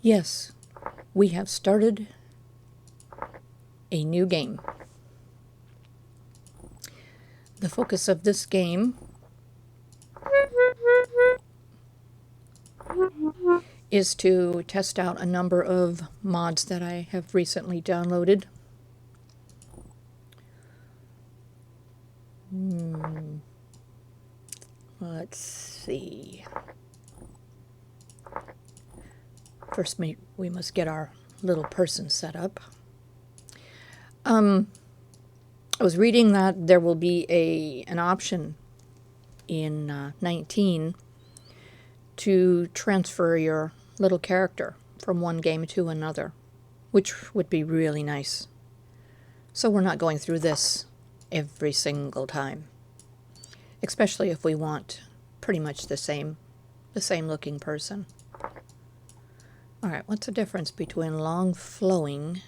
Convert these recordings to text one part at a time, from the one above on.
Yes, we have started a new game. The focus of this game is to test out a number of mods that I have recently downloaded. Let's see. First, we must get our little person set up. I was reading that there will be an option in 19 to transfer your little character from one game to another, which would be really nice. So we're not going through this every single time, especially if we want pretty much the same looking person. All right, what's the difference between long flowing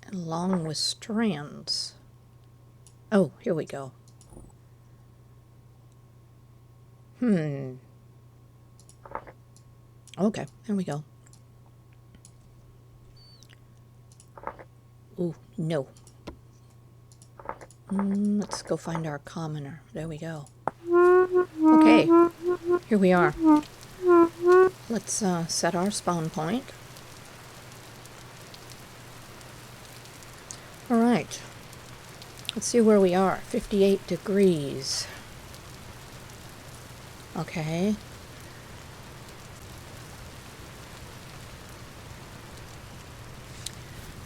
and long with strands? Oh, here we go. Okay, there we go. Ooh, no. Let's go find our commoner. There we go. Okay, here we are. Let's set our spawn point. All right. Let's see where we are. 58 degrees. Okay.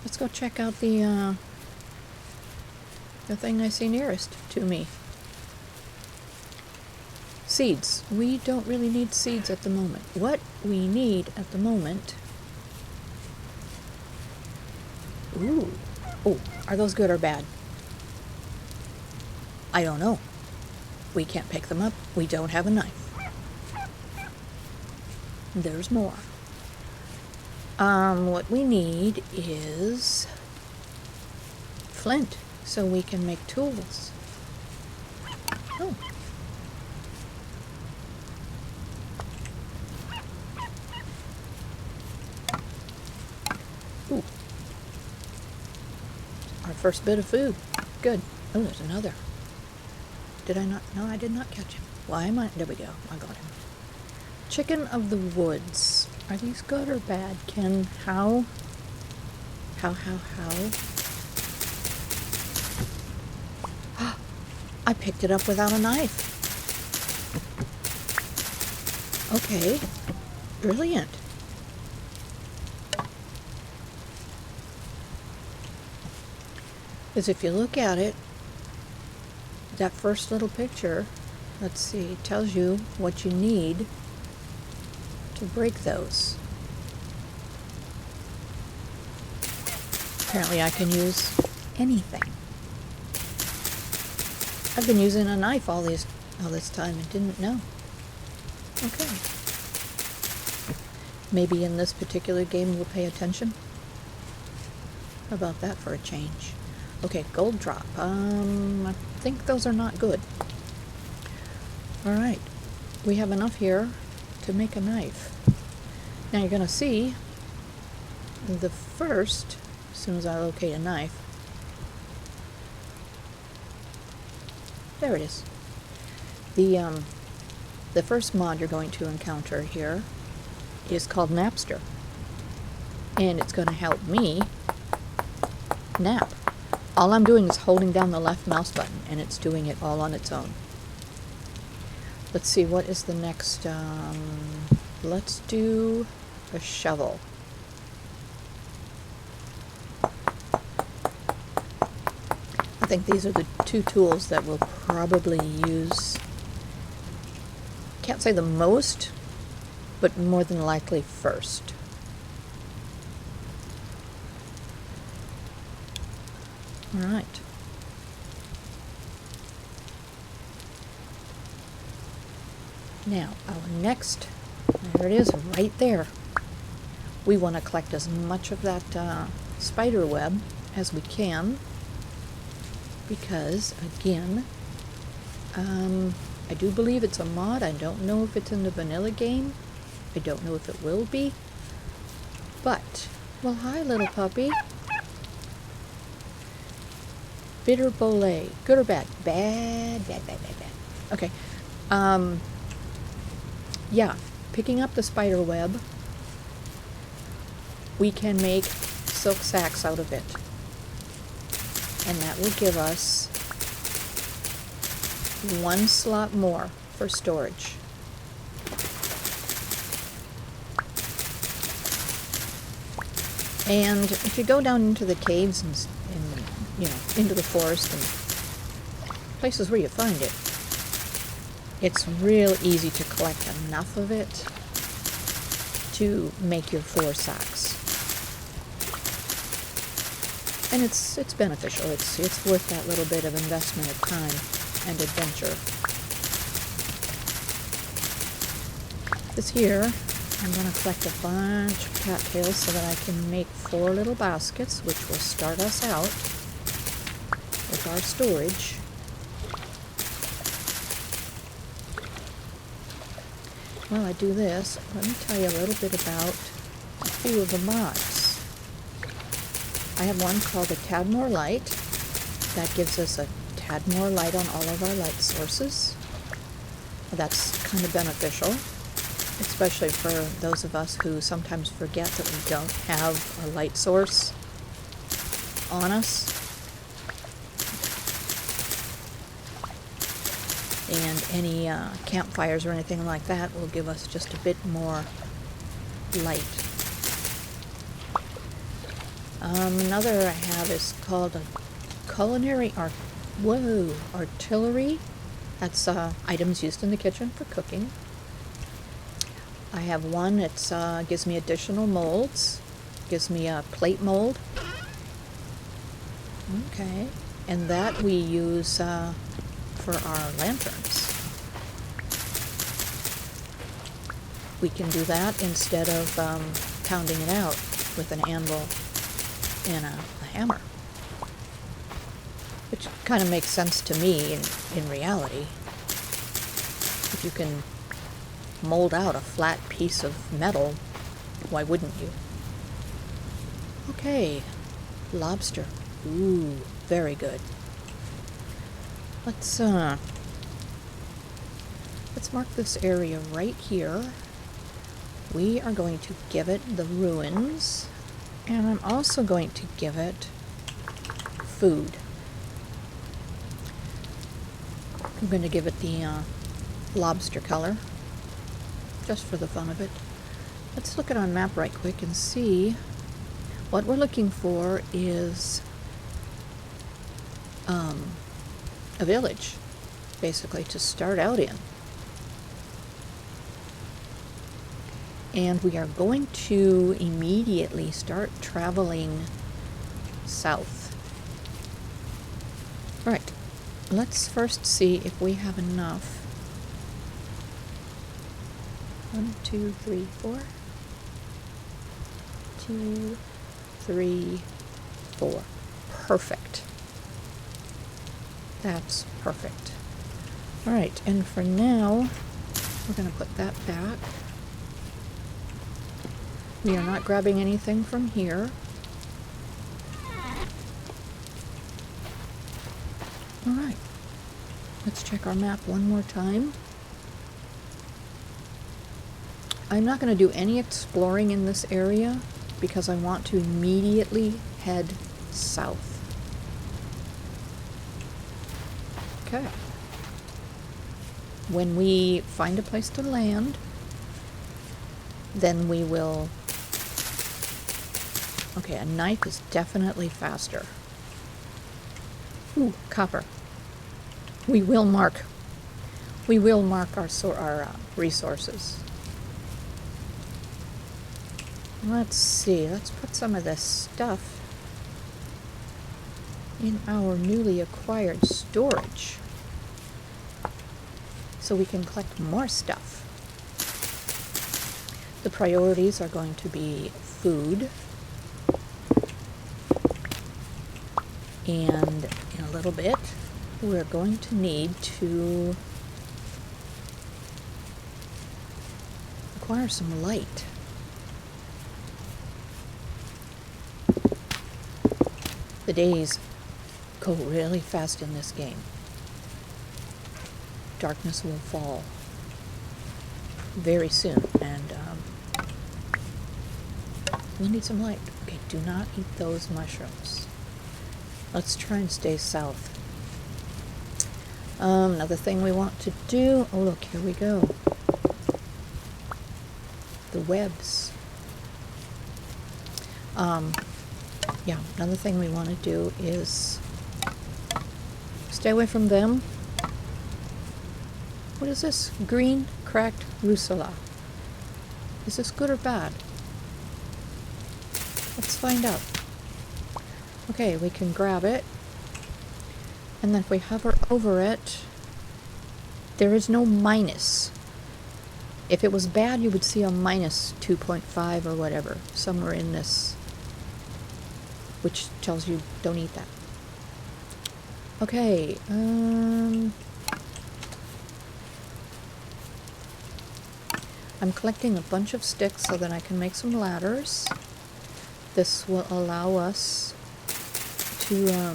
Let's go check out the thing I see nearest to me. Seeds. We don't really need seeds at the moment. What we need at the moment... Ooh. Oh, are those good or bad? I don't know. We can't pick them up. We don't have a knife. There's more. What we need is flint so we can make tools. Oh. Ooh. Our first bit of food. Good. Oh, there's another. Did I not? No, I did not catch him. Why am I? There we go. I got him. Chicken of the woods. Are these good or bad? Ken, how? I picked it up without a knife. Okay. Brilliant. Because if you look at it, that first little picture, let's see, tells you what you need to break those. Apparently I can use anything. I've been using a knife all this time and didn't know. Okay. Maybe in this particular game we'll pay attention. How about that for a change? Okay, gold drop. I think those are not good. Alright. We have enough here to make a knife. Now you're going to see the first, as soon as I locate a knife, there it is. The first mod you're going to encounter here is called Napster, and it's going to help me nap. All I'm doing is holding down the left mouse button, and it's doing it all on its own. Let's see, what is the next? Let's do a shovel. I think these are the two tools that we'll probably use. Can't say the most, but more than likely first. All right. Now, our next, there it is, right there. We want to collect as much of that spider web as we can, because, again, I do believe it's a mod. I don't know if it's in the vanilla game. I don't know if it will be. But, well, hi, little puppy. Bitter Bolay. Good or bad? Bad, bad, bad, bad, bad. Okay. Yeah, picking up the spider web, we can make silk sacks out of it. And that will give us 1 slot more for storage. And if you go down into the caves and you know, into the forest and places where you find it, it's real easy to collect enough of it to make your 4 sacks. And it's beneficial. It's worth that little bit of investment of time and adventure. This here, I'm going to collect a bunch of cattails so that I can make 4 little baskets, which will start us out with our storage. While I do this, let me tell you a little bit about a few of the mods. I have one called a tad more light. That gives us a tad more light on all of our light sources. That's kind of beneficial, especially for those of us who sometimes forget that we don't have a light source on us. And any campfires or anything like that will give us just a bit more light. Another I have is called a Culinary artillery. That's items used in the kitchen for cooking. I have one that gives me additional molds. Gives me a plate mold. Okay, and that we use for our lanterns. We can do that instead of pounding it out with an anvil and a hammer, which kind of makes sense to me in reality. If you can mold out a flat piece of metal, why wouldn't you? Okay, lobster. Ooh, very good. Let's mark this area right here. We are going to give it the ruins, and I'm also going to give it food. I'm going to give it the lobster color, just for the fun of it. Let's look at our map right quick and see. What we're looking for is a village, basically, to start out in. And we are going to immediately start traveling south. Right, let's first see if we have enough. 1, 2, 3, 4. 2, 3, 4. Perfect. That's perfect. Alright, and for now, we're going to put that back. We are not grabbing anything from here. Alright, let's check our map one more time. I'm not going to do any exploring in this area because I want to immediately head south. Okay. When we find a place to land, then we will... Okay, a knife is definitely faster. Ooh, copper. We will mark our resources. Let's see, let's put some of this stuff in our newly acquired storage so we can collect more stuff. The priorities are going to be food, and in a little bit we're going to need to acquire some light. The days go really fast in this game. Darkness will fall very soon, and we'll need some light. Okay, do not eat those mushrooms. Let's try and stay south. Another thing we want to do, oh look, here we go. The webs. Yeah, another thing we want to do is stay away from them. What is this? Green cracked rucola. Is this good or bad? Let's find out. Okay, we can grab it. And then if we hover over it, there is no minus. If it was bad, you would see a minus 2.5 or whatever, somewhere in this, which tells you don't eat that. Okay, I'm collecting a bunch of sticks so that I can make some ladders. This will allow us to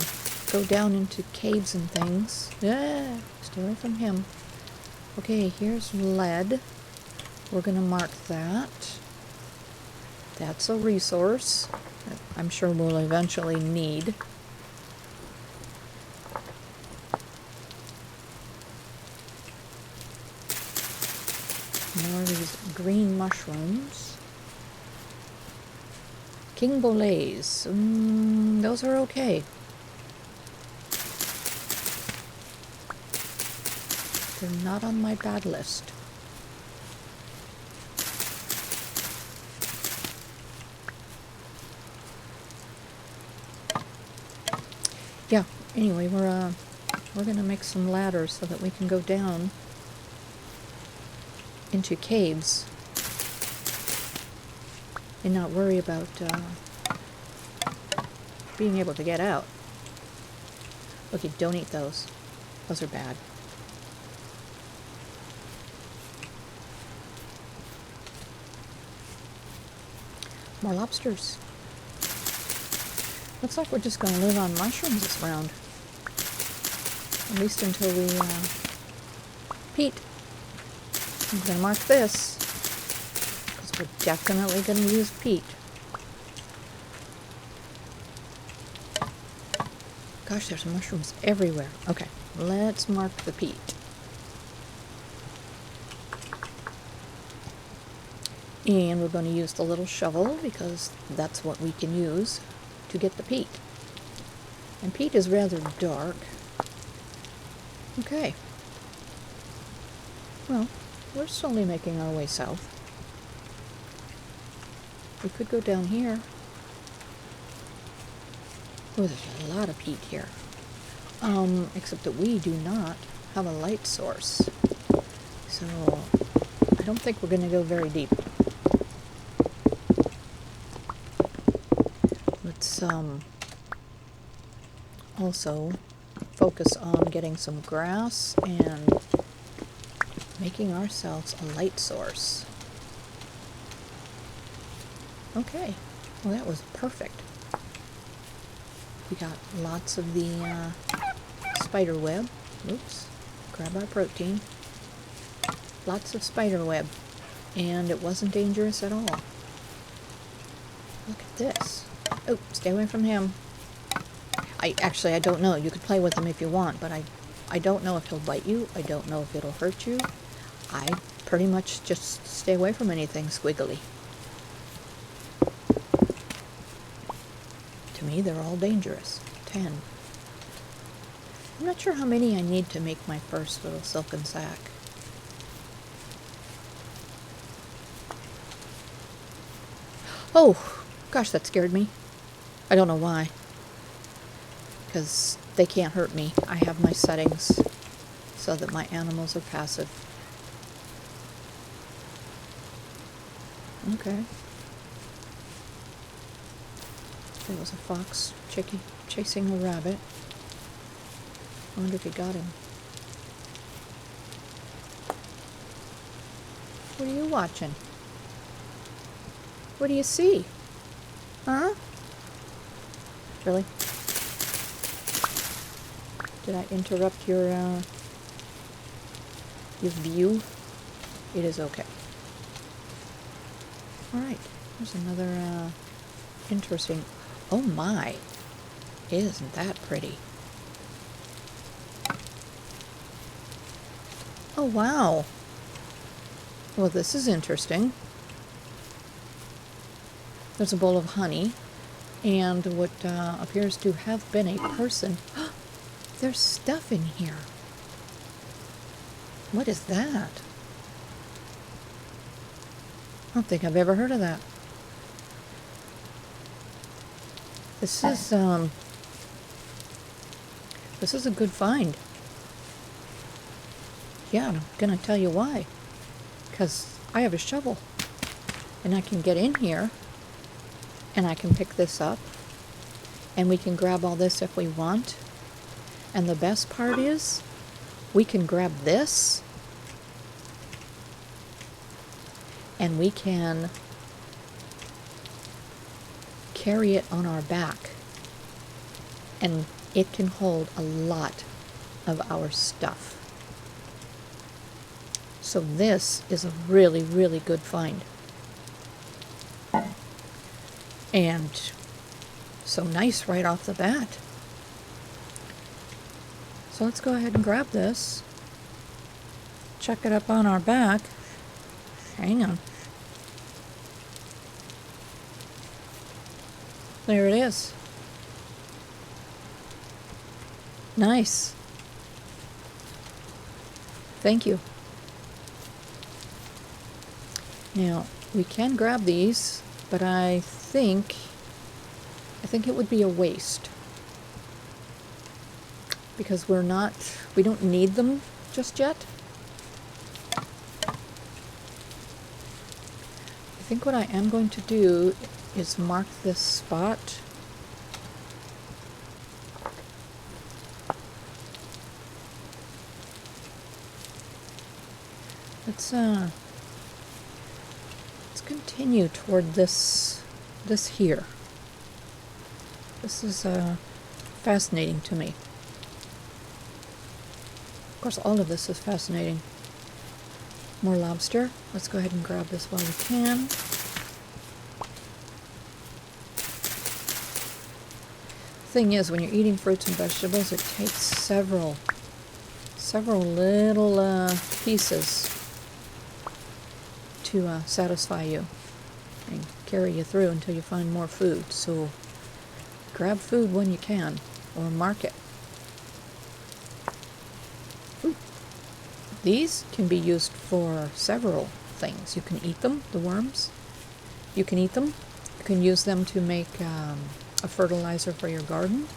go down into caves and things. Yeah, stay away from him. Okay, here's lead. We're going to mark that. That's a resource that I'm sure we'll eventually need. More of these green mushrooms. King Bolets. Those are okay. They're not on my bad list. Yeah, anyway, we're gonna make some ladders so that we can go down into caves and not worry about being able to get out. Okay, don't eat those. Those are bad. More lobsters. Looks like we're just going to live on mushrooms this round. At least until we, peat. I'm going to mark this, because we're definitely going to use peat. Gosh, there's mushrooms everywhere. Okay, let's mark the peat. And we're going to use the little shovel, because that's what we can use to get the peat. And peat is rather dark. Okay. Well, we're slowly making our way south. We could go down here. Oh, there's a lot of peat here. Except that we do not have a light source. So, I don't think we're going to go very deep. Let's also focus on getting some grass and making ourselves a light source. Okay, well that was perfect. We got lots of the spider web. Oops, grab our protein. Lots of spider web, and it wasn't dangerous at all. Look at this. Oh, stay away from him. I don't know. You could play with him if you want, but I don't know if he'll bite you. I don't know if it'll hurt you. I pretty much just stay away from anything squiggly. To me, they're all dangerous. 10. I'm not sure how many I need to make my first little silken sack. Oh, gosh, that scared me. I don't know why. Because they can't hurt me. I have my settings so that my animals are passive. Okay. There was a fox chasing a rabbit. I wonder if he got him. What are you watching? What do you see? Huh? Really? Did I interrupt your view? It is okay. Alright, here's another interesting... Oh my! Isn't that pretty? Oh wow! Well, this is interesting. There's a bowl of honey, and what appears to have been a person. There's stuff in here. What is that? I don't think I've ever heard of that. This is a good find. Yeah, I'm gonna tell you why. Because I have a shovel, and I can get in here, and I can pick this up, and we can grab all this if we want. And the best part is, we can grab this, and we can carry it on our back, and it can hold a lot of our stuff. So this is a really, really good find. And so nice right off the bat. So let's go ahead and grab this. Chuck it up on our back. Hang on. There it is. Nice. Thank you. Now, we can grab these, but I think it would be a waste. Because we don't need them just yet. I think what I am going to do is mark this spot. Let's continue toward this here. This is fascinating to me. Of course, all of this is fascinating. More lobster. Let's go ahead and grab this while we can. Thing is, when you're eating fruits and vegetables, it takes several little pieces to satisfy you and carry you through until you find more food. So grab food when you can, or mark it. Ooh. These can be used for several things. You can eat them, the worms. You can eat them. You can use them to make a fertilizer for your garden.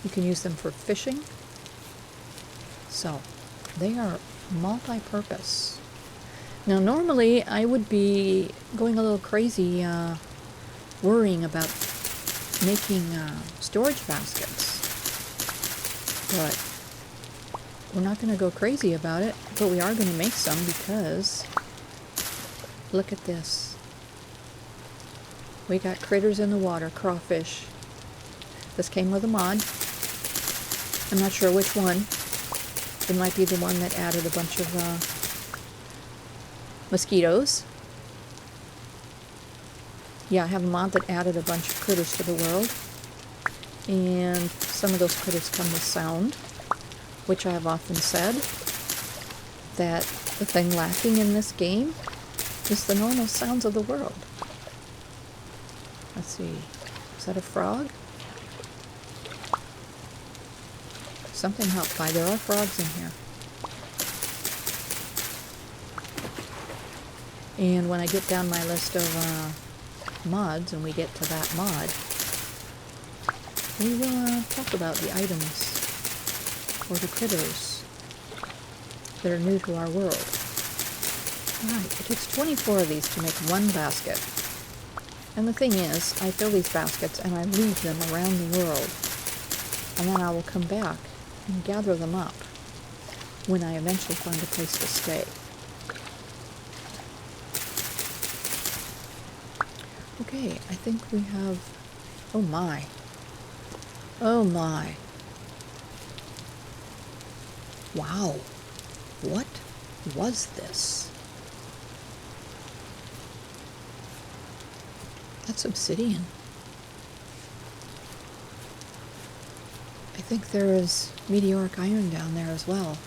You can use them for fishing. So they are multi-purpose. Now normally I would be going a little crazy worrying about making storage baskets, but we're not going to go crazy about it, but we are going to make some because look at this. We got critters in the water, crawfish. This came with a mod. I'm not sure which one. It might be the one that added a bunch of mosquitoes. Yeah, I have a mod that added a bunch of critters to the world. And some of those critters come with sound, which I have often said that the thing lacking in this game is the normal sounds of the world. Let's see, is that a frog? Something hopped by. There are frogs in here. And when I get down my list of mods, and we get to that mod, we will talk about the items or the critters that are new to our world. Alright, it takes 24 of these to make one basket. And the thing is, I fill these baskets and I leave them around the world. And then I will come back and gather them up when I eventually find a place to stay. Okay, I think we have... Oh my. Oh my. Wow. What was this? That's obsidian. I think there is meteoric iron down there as well.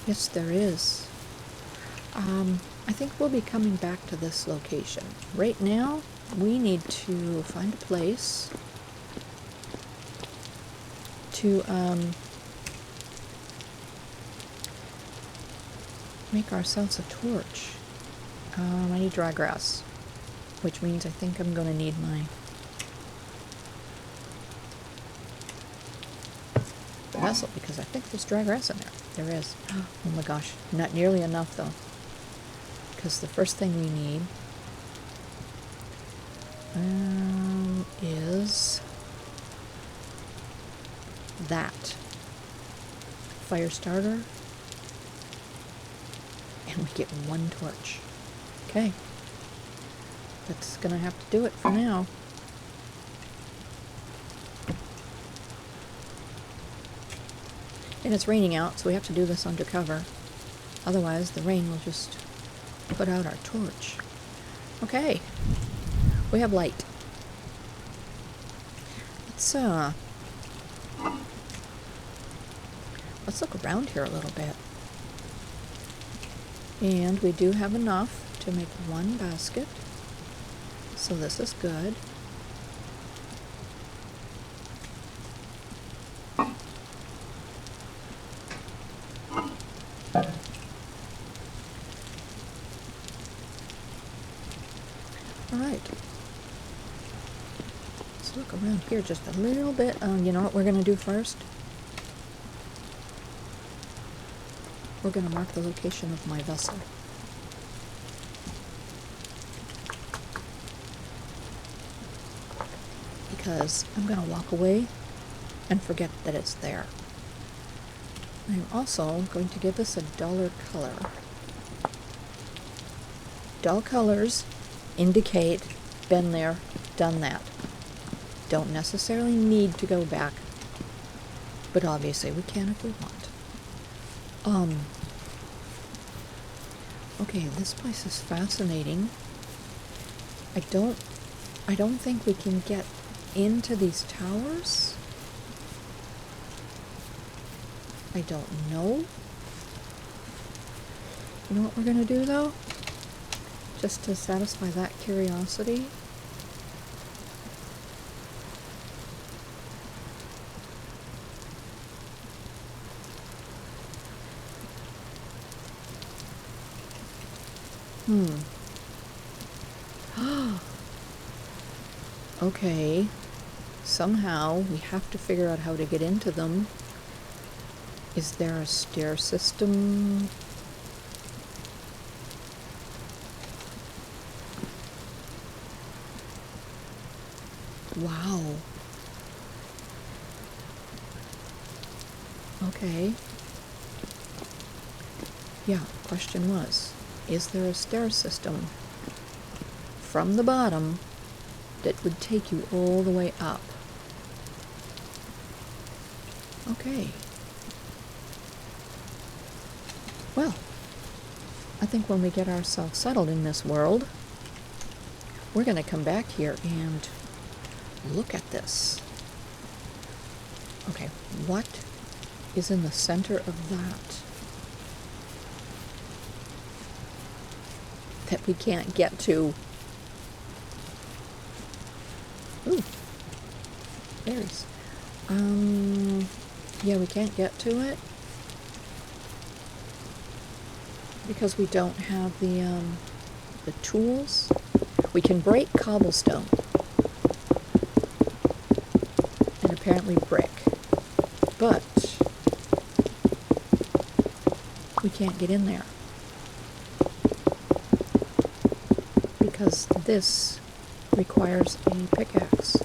Yes, there is. I think we'll be coming back to this location. Right now, we need to find a place to make ourselves a torch. I need dry grass, which means I think I'm going to need my vessel, because I think there's dry grass in there. There is. Oh my gosh, not nearly enough though, because the first thing we need is that fire starter, and we get one torch. Okay, that's gonna have to do it for now. And it's raining out, so we have to do this undercover. Otherwise, the rain will just put out our torch. Okay, we have light. Let's look around here a little bit. And we do have enough to make one basket, so this is good. Alright, let's look around here just a little bit. You know what we're going to do first? We're going to mark the location of my vessel. Because I'm going to walk away and forget that it's there. I'm also going to give this a duller color. Dull colors indicate been there, done that. Don't necessarily need to go back, but obviously we can if we want. Okay, this place is fascinating. I don't think we can get into these towers. I don't know. You know what we're gonna do though? Just to satisfy that curiosity. Okay. Somehow we have to figure out how to get into them. Is there a stair system? Wow. Okay. Yeah, question was, is there a stair system from the bottom that would take you all the way up? Okay. Well, I think when we get ourselves settled in this world, we're going to come back here and look at this. Okay, what is in the center of that we can't get to? Ooh, berries. Yeah, we can't get to it because we don't have the tools. We can break cobblestone and apparently brick, but we can't get in there because this requires a pickaxe.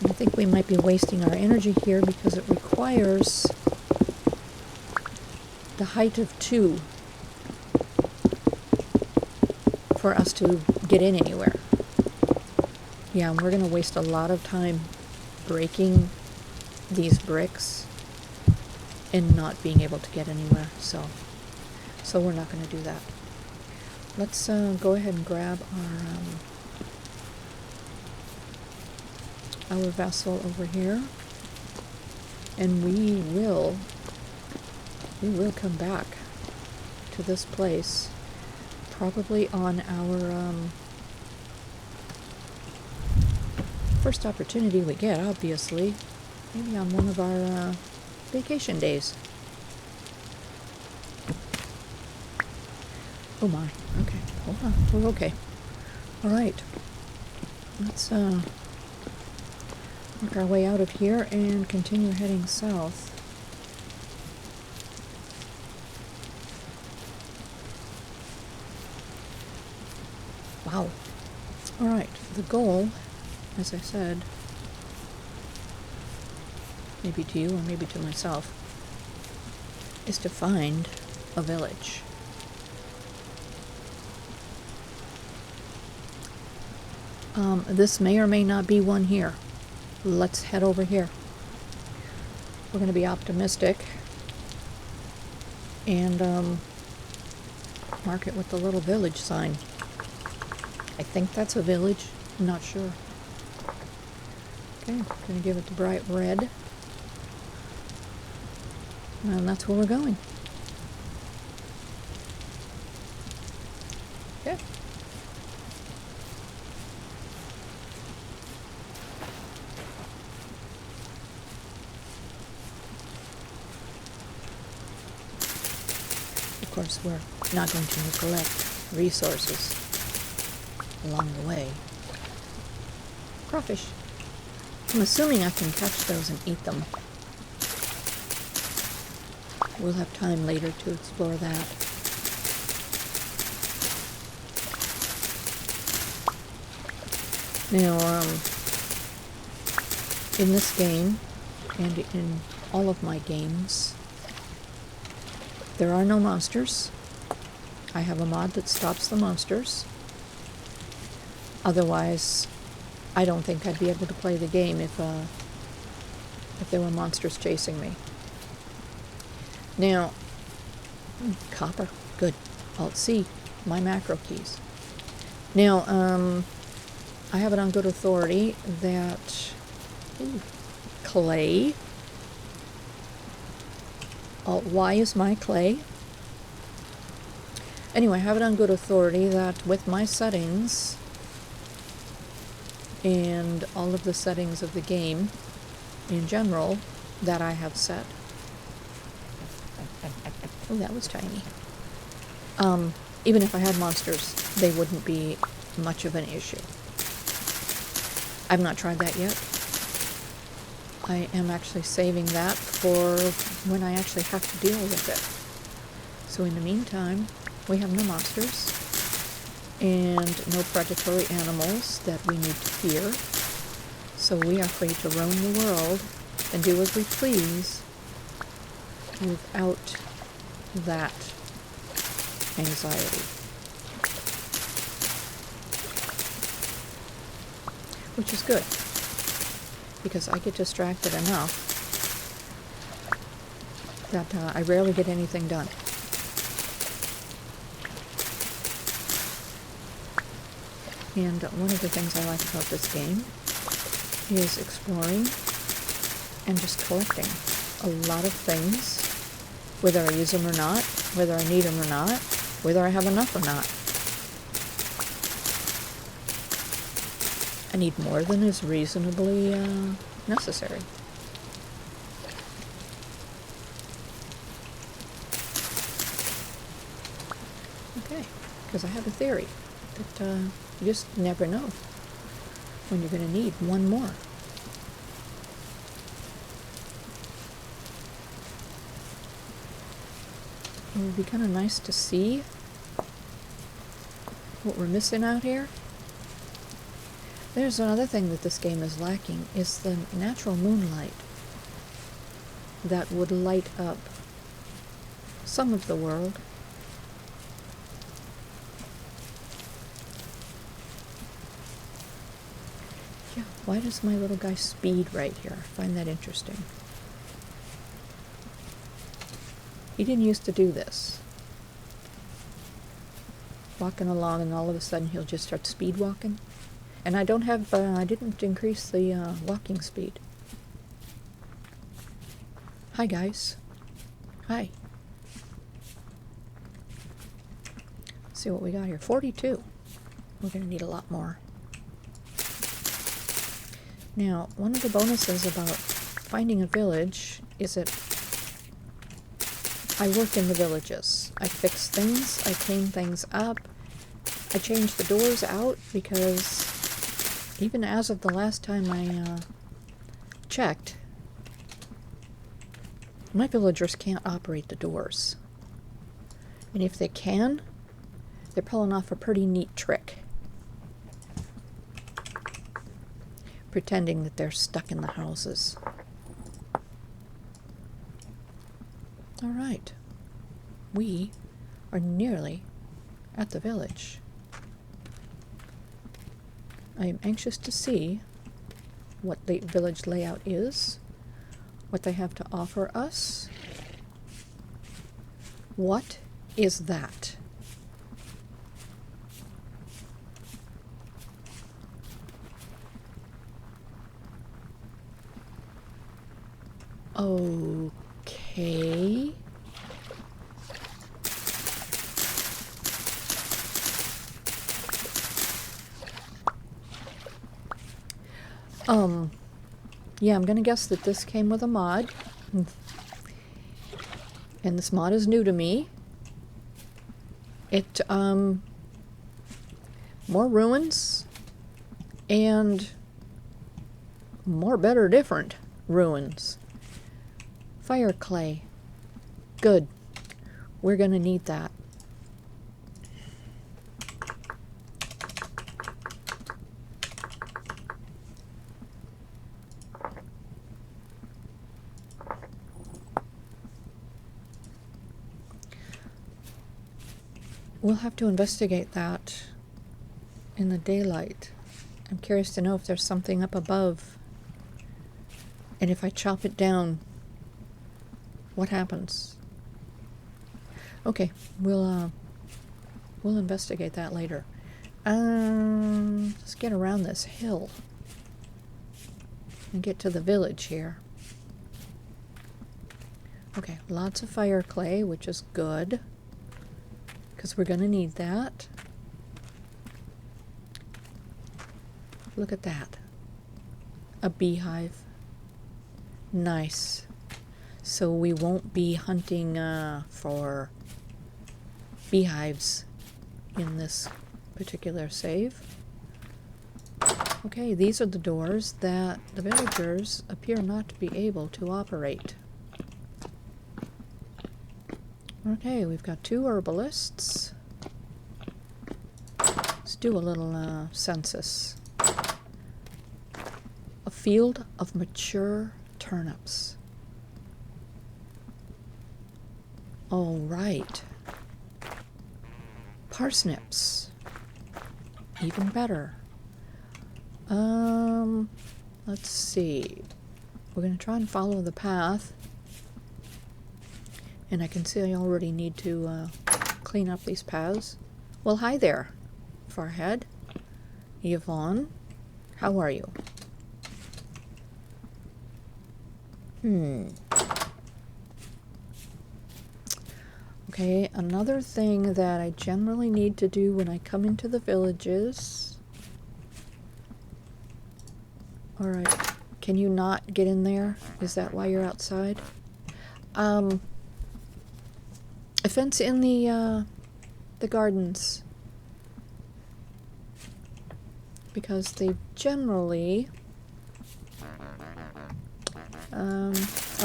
And I think we might be wasting our energy here because it requires the height of 2 for us to get in anywhere. Yeah, and we're going to waste a lot of time breaking these bricks and not being able to get anywhere, so we're not going to do that. Let's go ahead and grab our vessel over here, and we will come back to this place probably on our first opportunity we get, obviously. Maybe on one of our vacation days. Oh my, okay, hold on, we're okay. Alright, let's work our way out of here and continue heading south. Wow. Alright, the goal, as I said, maybe to you or maybe to myself, is to find a village. This may or may not be one here. Let's head over here. We're going to be optimistic and mark it with the little village sign. I think that's a village. I'm not sure. Okay, I'm going to give it the bright red. And that's where we're going. Okay. Of course, we're not going to neglect resources along the way. Crawfish. I'm assuming I can catch those and eat them. We'll have time later to explore that. Now, in this game, and in all of my games, there are no monsters. I have a mod that stops the monsters. Otherwise, I don't think I'd be able to play the game if there were monsters chasing me. Now, copper, good. Alt-C, my macro keys. Now, I have it on good authority that clay, Alt-Y is my clay. Anyway, I have it on good authority that with my settings and all of the settings of the game in general that I have set. Oh, that was tiny. Even if I had monsters, they wouldn't be much of an issue. I've not tried that yet. I am actually saving that for when I actually have to deal with it. So in the meantime, we have no monsters and no predatory animals that we need to fear. So we are free to roam the world and do as we please without that anxiety. Which is good, because I get distracted enough that I rarely get anything done. And one of the things I like about this game is exploring and just collecting a lot of things, whether I use them or not, whether I need them or not, whether I have enough or not. I need more than is reasonably necessary. Okay, because I have a theory that you just never know when you're going to need one more. It would be kind of nice to see what we're missing out here. There's another thing that this game is lacking, is the natural moonlight that would light up some of the world. Yeah, why does my little guy speed right here? I find that interesting. He didn't used to do this. Walking along and all of a sudden he'll just start speed walking. And I don't have, I didn't increase the walking speed. Hi guys. Hi. Let's see what we got here. 42. We're going to need a lot more. Now, one of the bonuses about finding a village is that I work in the villages. I fix things, I clean things up, I change the doors out because even as of the last time I checked, my villagers can't operate the doors. And if they can, they're pulling off a pretty neat trick. Pretending that they're stuck in the houses. All right. We are nearly at the village. I am anxious to see what the village layout is, what they have to offer us. What is that? Okay. Yeah, I'm gonna guess that this came with a mod. And this mod is new to me. It, more ruins and more better different ruins. Fire clay. Good. We're gonna need that. We'll have to investigate that in the daylight. I'm curious to know if there's something up above. And if I chop it down, what happens? Okay, we'll investigate that later. Let's get around this hill and get to the village here. Okay, lots of fire clay, which is good, because we're going to need that. Look at that. A beehive. Nice. So we won't be hunting for beehives in this particular save. Okay, these are the doors that the villagers appear not to be able to operate. Okay, we've got 2 herbalists. Let's do a little census. A field of mature turnips. All right. Parsnips. Even better. Let's see. We're going to try and follow the path. And I can see I already need to clean up these paths. Well, hi there, Farhead. Yvonne, how are you? Okay, another thing that I generally need to do when I come into the villages. Alright, can you not get in there? Is that why you're outside? A fence in the gardens. Because they generally are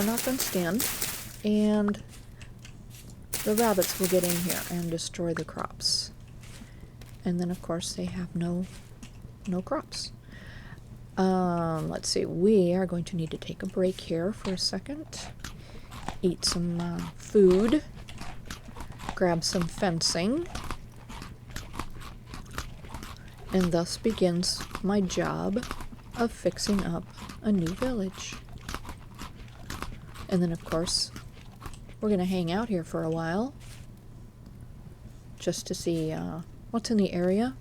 not fenced in, and the rabbits will get in here and destroy the crops. And then of course they have no crops. Let's see, we are going to need to take a break here for a second. Eat some food. Grab some fencing. And thus begins my job of fixing up a new village. And then, of course, we're going to hang out here for a while just to see what's in the area.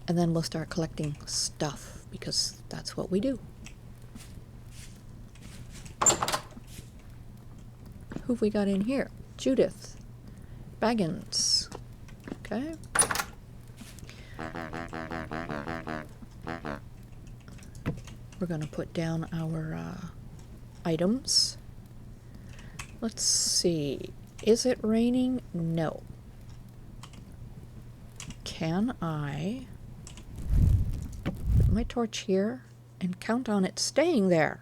And then we'll start collecting stuff, because that's what we do. Who've we got in here? Judith. Baggins. Okay. We're going to put down our items. Let's see. Is it raining? No. Can I put my torch here and count on it staying there?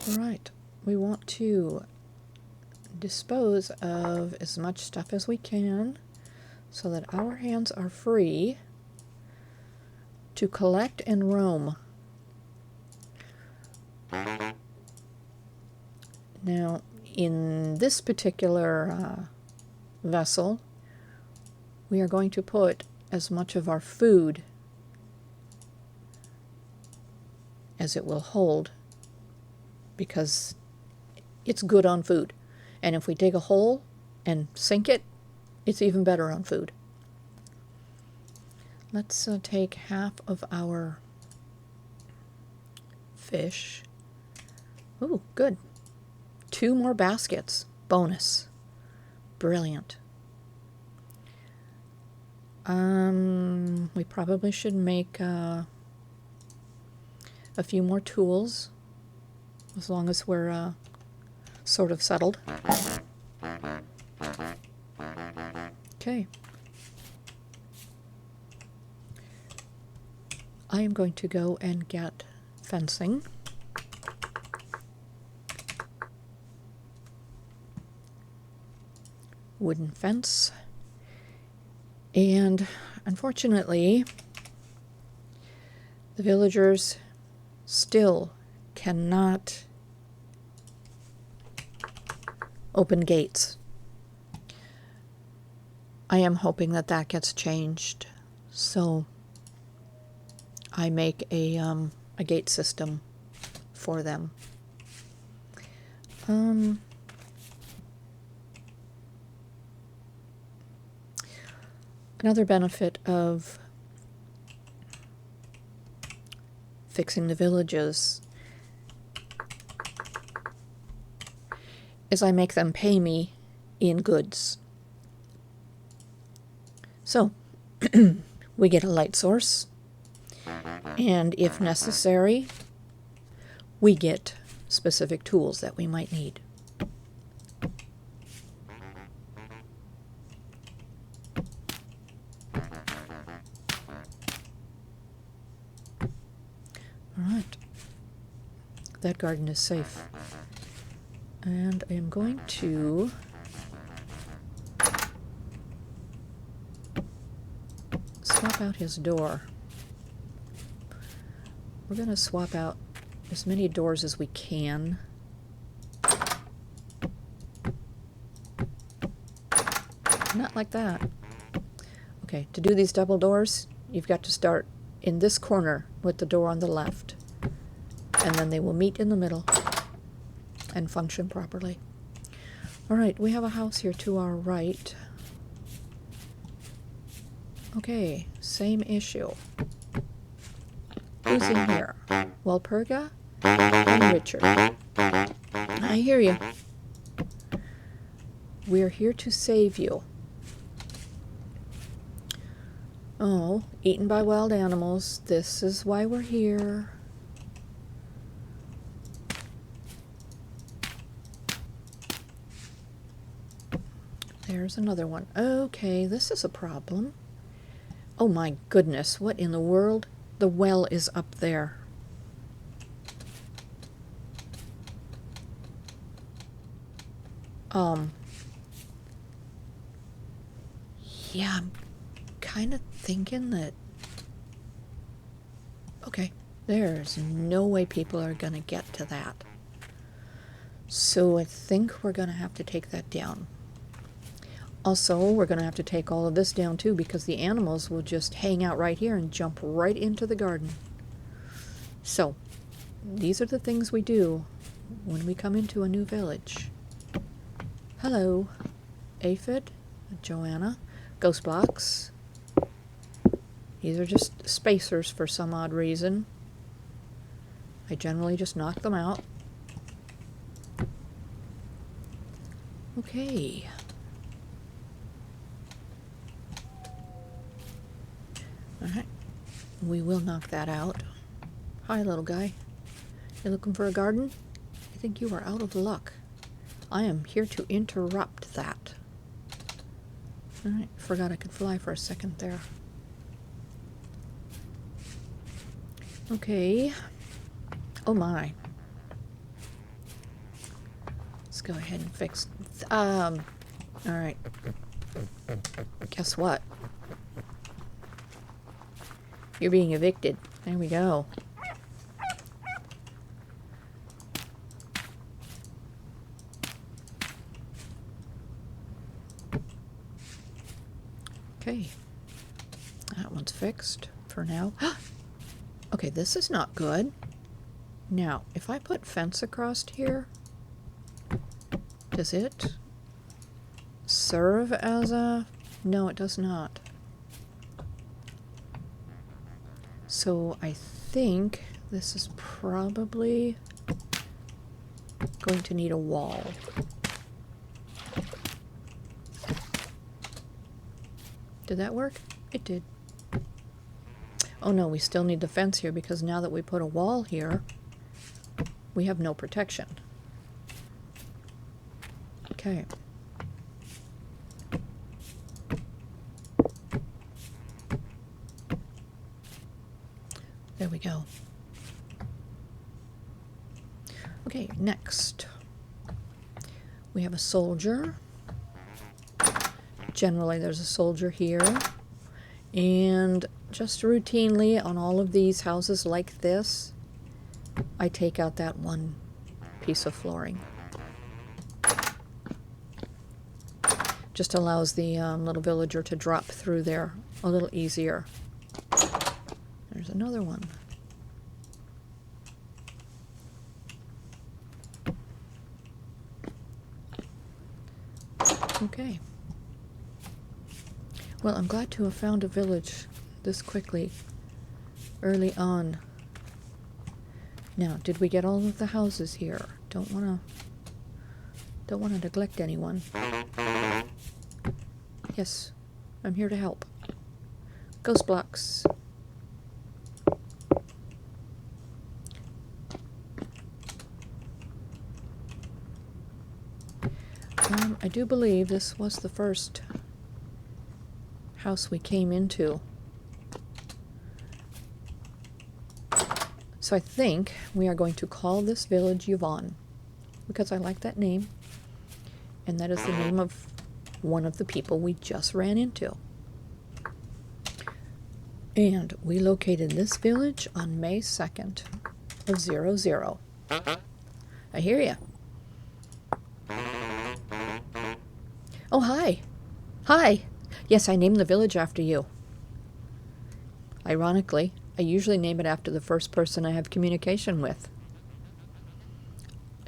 Alright, we want to dispose of as much stuff as we can so that our hands are free to collect and roam. Now, in this particular vessel, we are going to put as much of our food as it will hold, because it's good on food. And if we dig a hole and sink it, it's even better on food. Let's take half of our fish. Ooh, good. 2 more baskets. Bonus. Brilliant. We probably should make a few more tools, as long as we're sort of settled. Okay. I am going to go and get fencing. Wooden fence. And unfortunately, the villagers still cannot open gates. I am hoping that that gets changed, so I make a gate system for them. Another benefit of fixing the villages is I make them pay me in goods. So, we get a light source, and if necessary, we get specific tools that we might need. Alright, that garden is safe. And I am going to swap out his door. We're going to swap out as many doors as we can. Not like that. Okay, to do these double doors, you've got to start in this corner with the door on the left, and then they will meet in the middle and function properly. Alright, we have a house here to our right. Okay, same issue. Who's in here? Walpurga and Richard. I hear you. We're here to save you. Oh, eaten by wild animals. This is why we're here. There's another one. Okay, this is a problem. Oh my goodness, what in the world? The well is up there. Yeah, I'm kind of thinking that... Okay, there's no way people are going to get to that. So I think we're going to have to take that down. Also, we're going to have to take all of this down too, because the animals will just hang out right here and jump right into the garden. So, these are the things we do when we come into a new village. Hello, Aphid, Joanna, Ghost Blocks. These are just spacers for some odd reason. I generally just knock them out. Okay. Alright. We will knock that out. Hi, little guy. You looking for a garden? I think you are out of luck. I am here to interrupt that. Alright, forgot I could fly for a second there. Okay. Oh my. Let's go ahead and fix... Alright. Guess what? You're being evicted. There we go. Okay. That one's fixed for now. Okay, this is not good. Now, if I put fence across here, does it serve as a... No, it does not. So I think this is probably going to need a wall. Did that work? It did. Oh no, we still need the fence here because now that we put a wall here, we have no protection. Okay. There we go. Okay, next. We have a soldier. Generally there's a soldier here. And just routinely on all of these houses like this, I take out that one piece of flooring. Just allows the little villager to drop through there a little easier. There's another one. Okay. Well, I'm glad to have found a village this quickly, early on. Now, did we get all of the houses here? Don't wanna neglect anyone. Yes, I'm here to help. Ghost Blocks. I do believe this was the first house we came into. So I think we are going to call this village Yvonne, because I like that name, and that is the name of one of the people we just ran into. And we located this village on May 2nd of 00. I hear ya. Oh, hi. Hi. Yes, I named the village after you. Ironically, I usually name it after the first person I have communication with.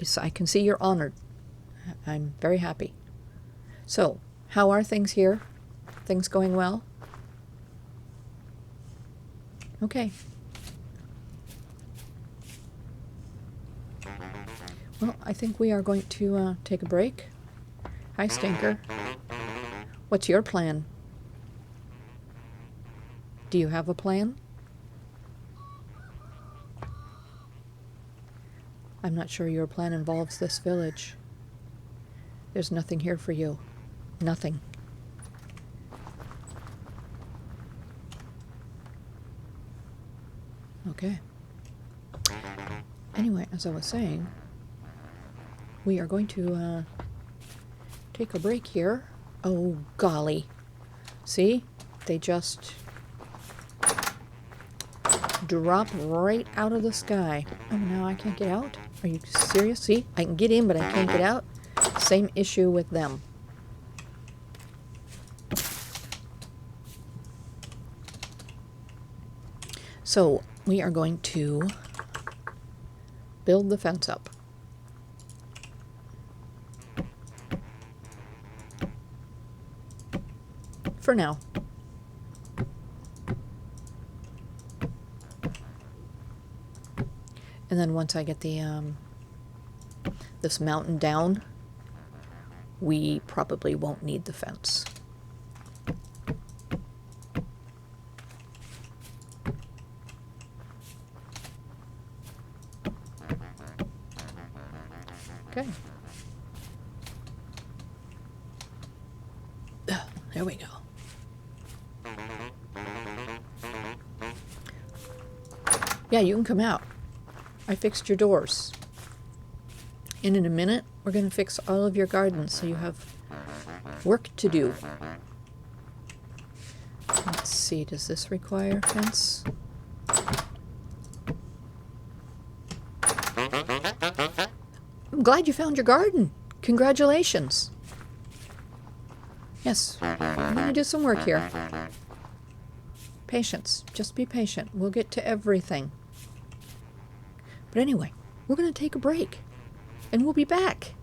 So I can see you're honored. I'm very happy. So, how are things here? Things going well? Okay. Well, I think we are going to take a break. Hi, Stinker. What's your plan? Do you have a plan? I'm not sure your plan involves this village. There's nothing here for you. Nothing. Okay. Anyway, as I was saying, we are going to take a break here. Oh, golly. See? They just drop right out of the sky. Oh, now I can't get out? Are you serious? See? I can get in, but I can't get out. Same issue with them. So we are going to build the fence up. For now. And then once I get the this mountain down, we probably won't need the fence. Okay. There we go. Yeah, you can come out. I fixed your doors. And in a minute, we're going to fix all of your gardens, so you have work to do. Let's see, does this require fence? I'm glad you found your garden. Congratulations. Yes, I'm going to do some work here. Patience. Just be patient. We'll get to everything. But anyway, we're going to take a break. And we'll be back.